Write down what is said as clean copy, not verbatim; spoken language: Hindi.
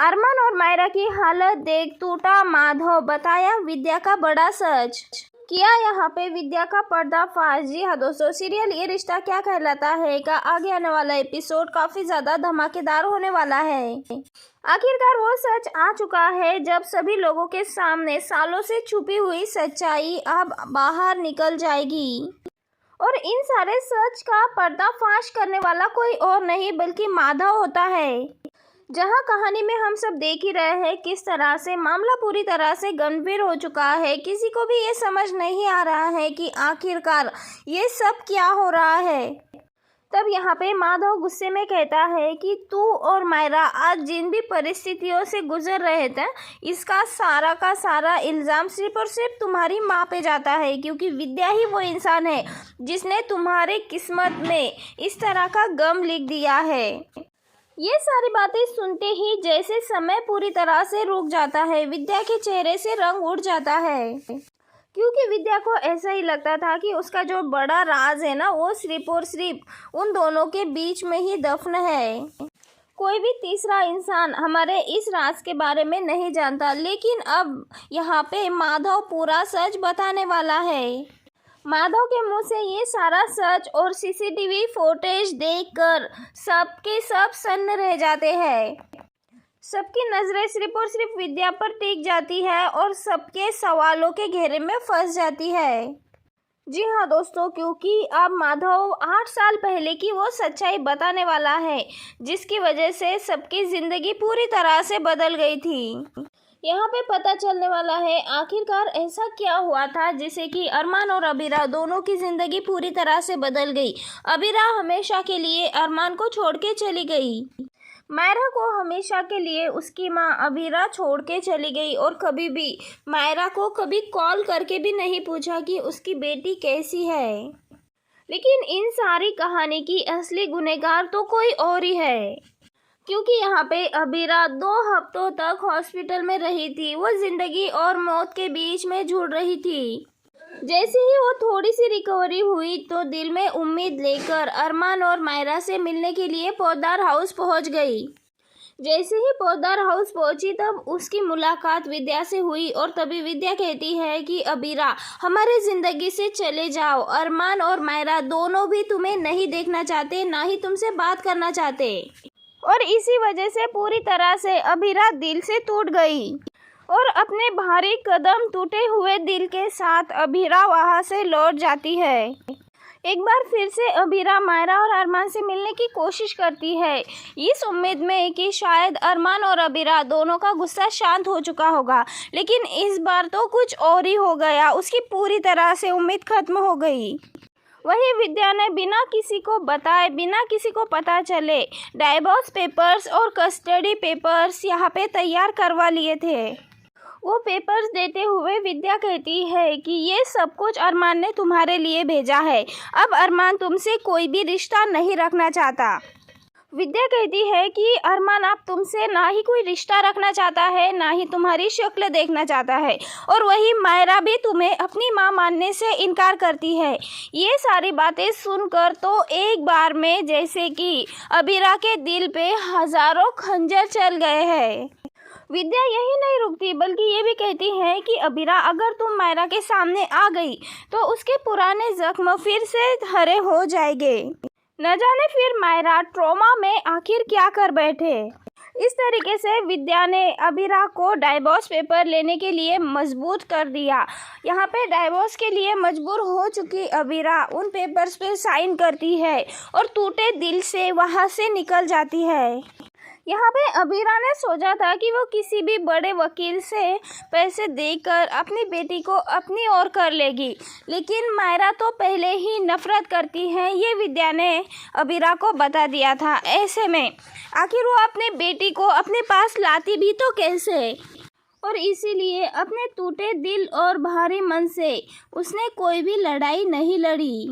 अरमान और मायरा की हालत देख टूटा माधव, बताया विद्या का बड़ा सच। किया यहाँ पे विद्या का पर्दाफाश। जी हाँ दोस्तों, सीरियल ये रिश्ता क्या कहलाता है का आगे आने वाला एपिसोड काफी ज्यादा धमाकेदार होने वाला है। आखिरकार वो सच आ चुका है जब सभी लोगों के सामने सालों से छुपी हुई सच्चाई अब बाहर निकल जाएगी। और इन सारे सच का पर्दाफाश करने वाला कोई और नहीं बल्कि माधव होता है। जहां कहानी में हम सब देख ही रहे हैं किस तरह से मामला पूरी तरह से गंभीर हो चुका है। किसी को भी ये समझ नहीं आ रहा है कि आखिरकार ये सब क्या हो रहा है। तब यहाँ पे माधव गुस्से में कहता है कि तू और मायरा आज जिन भी परिस्थितियों से गुजर रहे थे, इसका सारा का सारा इल्ज़ाम सिर्फ और सिर्फ तुम्हारी माँ पे जाता है, क्योंकि विद्या ही वो इंसान है जिसने तुम्हारे किस्मत में इस तरह का गम लिख दिया है। ये सारी बातें सुनते ही जैसे समय पूरी तरह से रुक जाता है, विद्या के चेहरे से रंग उड़ जाता है, क्योंकि विद्या को ऐसा ही लगता था कि उसका जो बड़ा राज है ना, वो सिर्फ और सिर्फ उन दोनों के बीच में ही दफन है। कोई भी तीसरा इंसान हमारे इस राज के बारे में नहीं जानता, लेकिन अब यहाँ पे माधव पूरा सच बताने वाला है। माधव के मुंह से ये सारा सच और सीसीटीवी फुटेज देखकर सबके सब सन्न रह जाते हैं। सबकी नजरें सिर्फ और सिर्फ विद्या पर टिक जाती है और सबके सवालों के घेरे में फंस जाती है। जी हाँ दोस्तों, क्योंकि अब माधव 8 साल पहले की वो सच्चाई बताने वाला है जिसकी वजह से सबकी जिंदगी पूरी तरह से बदल गई थी। यहाँ पे पता चलने वाला है आखिरकार ऐसा क्या हुआ था जिसे कि अरमान और अबीरा दोनों की ज़िंदगी पूरी तरह से बदल गई। अबीरा हमेशा के लिए अरमान को छोड़ के चली गई। मायरा को हमेशा के लिए उसकी माँ अबीरा छोड़ के चली गई और कभी भी मायरा को कभी कॉल करके भी नहीं पूछा कि उसकी बेटी कैसी है। लेकिन इन सारी कहानी की असली गुनहगार तो कोई और ही है, क्योंकि यहाँ पे अबीरा 2 हफ्तों तक हॉस्पिटल में रही थी। वो जिंदगी और मौत के बीच में जुड़ रही थी। जैसे ही वो थोड़ी सी रिकवरी हुई तो दिल में उम्मीद लेकर अरमान और मायरा से मिलने के लिए पोद्दार हाउस पहुंच गई। जैसे ही पोद्दार हाउस पहुंची तब उसकी मुलाकात विद्या से हुई और तभी विद्या कहती है कि अबीरा, हमारे ज़िंदगी से चले जाओ। अरमान और मायरा दोनों भी तुम्हें नहीं देखना चाहते, ना ही तुमसे बात करना चाहते। और इसी वजह से पूरी तरह से अबीरा दिल से टूट गई और अपने भारी कदम टूटे हुए दिल के साथ अबीरा वहां से लौट जाती है। एक बार फिर से अबीरा मायरा और अरमान से मिलने की कोशिश करती है, इस उम्मीद में कि शायद अरमान और अबीरा दोनों का गुस्सा शांत हो चुका होगा। लेकिन इस बार तो कुछ और ही हो गया, उसकी पूरी तरह से उम्मीद खत्म हो गई। वही विद्या ने बिना किसी को बताए, बिना किसी को पता चले डाइवोर्स पेपर्स और कस्टडी पेपर्स यहाँ पे तैयार करवा लिए थे। वो पेपर्स देते हुए विद्या कहती है कि ये सब कुछ अरमान ने तुम्हारे लिए भेजा है। अब अरमान तुमसे कोई भी रिश्ता नहीं रखना चाहता। विद्या कहती है कि अरमान अब तुमसे ना ही कोई रिश्ता रखना चाहता है, ना ही तुम्हारी शक्ल देखना चाहता है। और वही मायरा भी तुम्हें अपनी माँ मानने से इनकार करती है। ये सारी बातें सुनकर तो एक बार में जैसे कि अबीरा के दिल पे हजारों खंजर चल गए हैं। विद्या यही नहीं रुकती बल्कि ये भी कहती है कि अबीरा, अगर तुम मायरा के सामने आ गई तो उसके पुराने जख्म फिर से हरे हो जाएंगे। न जाने फिर मायरा ट्रॉमा में आखिर क्या कर बैठे। इस तरीके से विद्या ने अबीरा को डाइवोर्स पेपर लेने के लिए मजबूर कर दिया। यहाँ पे डाइवोर्स के लिए मजबूर हो चुकी अबीरा उन पेपर्स पे साइन करती है और टूटे दिल से वहाँ से निकल जाती है। यहाँ पे अबीरा ने सोचा था कि वो किसी भी बड़े वकील से पैसे देकर अपनी बेटी को अपनी ओर कर लेगी, लेकिन मायरा तो पहले ही नफरत करती है, ये विद्या ने अबीरा को बता दिया था। ऐसे में आखिर वो अपनी बेटी को अपने पास लाती भी तो कैसे। और इसीलिए अपने टूटे दिल और भारी मन से उसने कोई भी लड़ाई नहीं लड़ी।